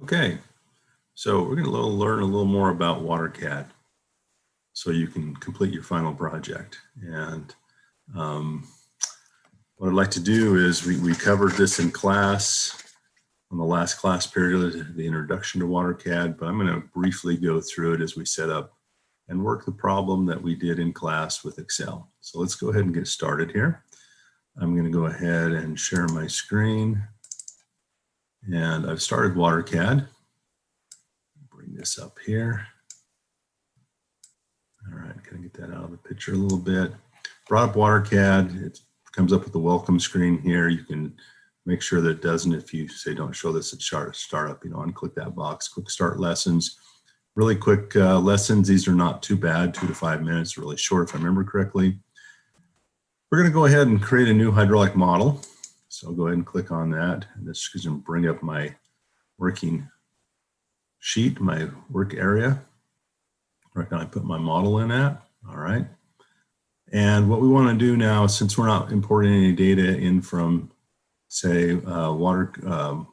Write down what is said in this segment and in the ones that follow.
Okay, so we're going to learn a little more about WaterCAD so you can complete your final project. And what I'd like to do is we covered this in class on the last class period, the introduction to WaterCAD, but I'm going to briefly go through it as we set up and work the problem that we did in class with Excel. So let's go ahead and get started here. I'm going to go ahead and share my screen. And I've started WaterCAD. Bring this up here. All right, can I get that out of the picture a little bit? Brought up WaterCAD. It comes up with the welcome screen here. You can make sure that it doesn't, if you say don't show this at startup, unclick that box, quick start lessons. Really quick lessons. These are not too bad, 2 to 5 minutes, really short if I remember correctly. We're going to go ahead and create a new hydraulic model. So I'll go ahead and click on that. And this is going to bring up my working sheet, my work area. Where can I put my model in at? All right. And what we want to do now, since we're not importing any data in from, say, AutoCAD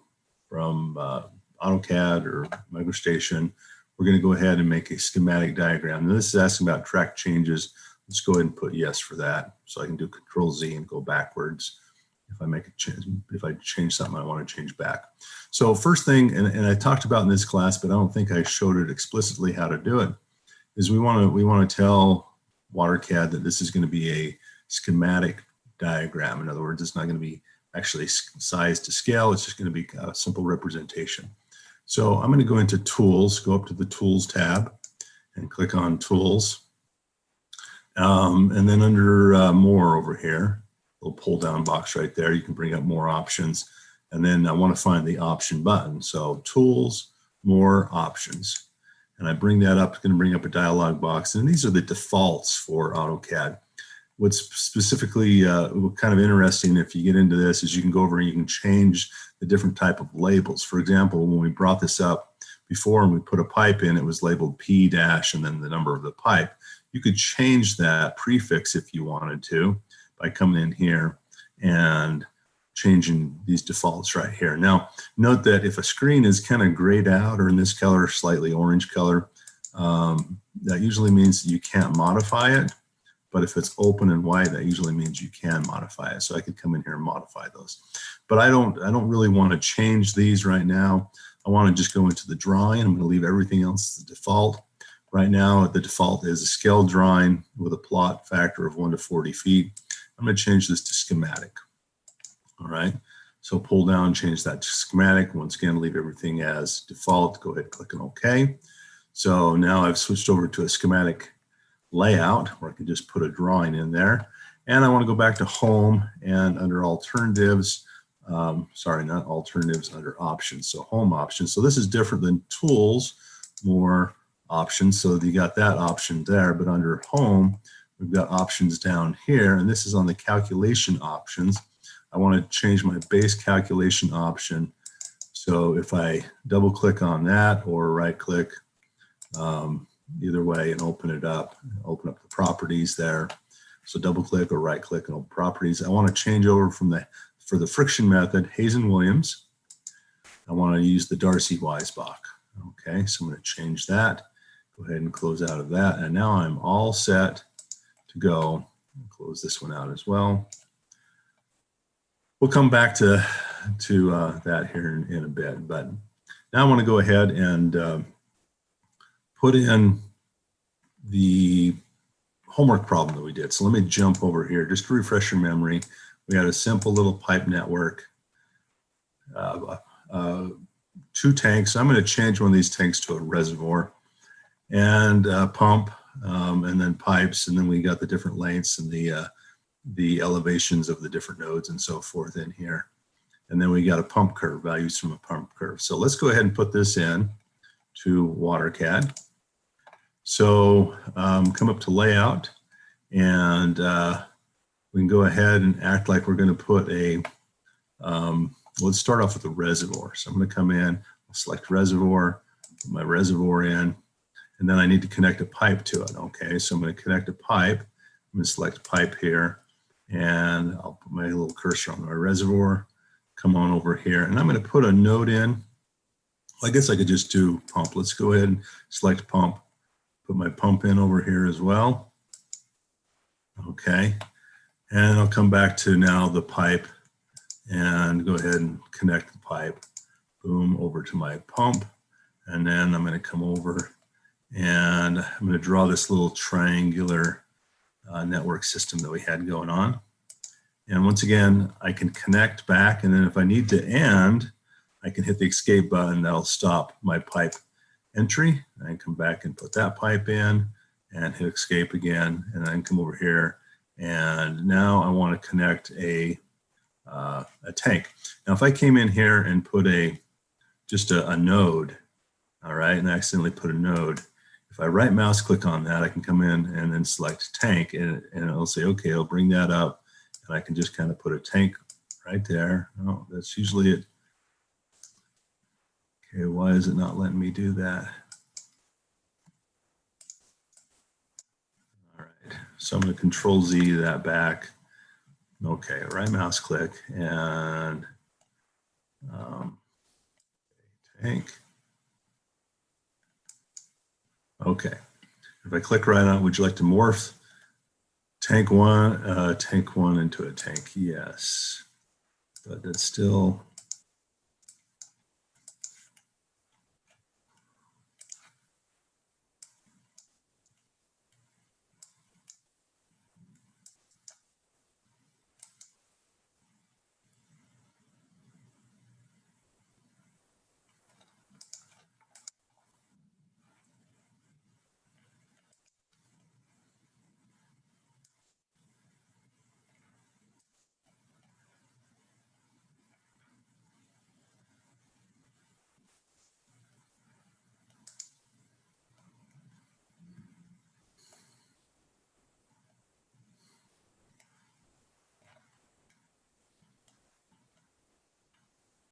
or MicroStation, we're going to go ahead and make a schematic diagram. Now, this is asking about track changes. Let's go ahead and put yes for that. So I can do Control Z and go backwards. If I make a change, if I change something, I want to change back. So first thing, and I talked about in this class, but I don't think I showed it explicitly how to do it, is we want to tell WaterCAD that this is going to be a schematic diagram. In other words, it's not going to be actually sized to scale. It's just going to be a simple representation. So I'm going to go into Tools, go up to the Tools tab, and click on Tools. And then under More over here, little pull down box right there, you can bring up more options. And then I want to find the option button. So Tools, More Options. And I bring that up, it's going to bring up a dialog box. And these are the defaults for AutoCAD. What's specifically kind of interesting if you get into this is you can go over and you can change the different type of labels. For example, when we brought this up before and we put a pipe in, it was labeled P- and then the number of the pipe. You could change that prefix if you wanted to by coming in here and changing these defaults right here. Now, note that if a screen is kind of grayed out or in this color, slightly orange color, that usually means that you can't modify it. But if it's open and white, that usually means you can modify it. So I could come in here and modify those. But I don't really want to change these right now. I want to just go into the drawing. I'm going to leave everything else the default. Right now, the default is a scale drawing with a plot factor of 1 to 40 feet. I'm going to change this to schematic. All right. So pull down, change that to schematic. Once again, leave everything as default. Go ahead and click on OK. So now I've switched over to a schematic layout where I can just put a drawing in there. And I want to go back to Home and under Alternatives, sorry, not Alternatives, under Options. So Home Options. So this is different than Tools, More Options. So you got that option there, but under Home, we've got options down here, and this is on the calculation options. I want to change my base calculation option. So if I double click on that or right click, either way, and open up the properties there. So double click or right click and open properties. I want to change over for the friction method, Hayes and Williams. I want to use the Darcy-Weisbach. Okay, so I'm going to change that. Go ahead and close out of that. And now I'm all set to go. I'll close this one out as well. We'll come back to that here in a bit. But now I want to go ahead and put in the homework problem that we did. So let me jump over here just to refresh your memory. We had a simple little pipe network, 2 tanks. I'm going to change one of these tanks to a reservoir and pump, and then pipes, and then we got the different lengths and the elevations of the different nodes and so forth in here. And then we got a pump curve, values from a pump curve. So let's go ahead and put this in to WaterCAD. So come up to Layout, and we can go ahead and act like we're going to put a, let's start off with a reservoir. So I'm going to come in, I'll select reservoir, put my reservoir in, and then I need to connect a pipe to it. Okay, so I'm going to connect a pipe. I'm going to select pipe here, and I'll put my little cursor on my reservoir, come on over here, and I'm going to put a node in Well, I guess I could just do pump. Let's go ahead and select pump. Put my pump in over here as well. Okay. And I'll come back to now the pipe and go ahead and connect the pipe. Boom, over to my pump. And then I'm going to come over and I'm going to draw this little triangular network system that we had going on. And once again, I can connect back, and then if I need to end, I can hit the escape button. That'll stop my pipe entry. I can come back and put that pipe in and hit escape again, and then come over here. And now I want to connect a tank. Now, if I came in here and put just a node, all right, and I accidentally put a node, if I right mouse click on that, I can come in and then select tank, and it'll say, okay, I'll bring that up, and I can just kind of put a tank right there. Oh, that's usually it. Okay, why is it not letting me do that? All right, so I'm going to Control Z that back. Okay, right mouse click and tank. Okay, if I click right on it, would you like to morph tank one into a tank? Yes, but it's still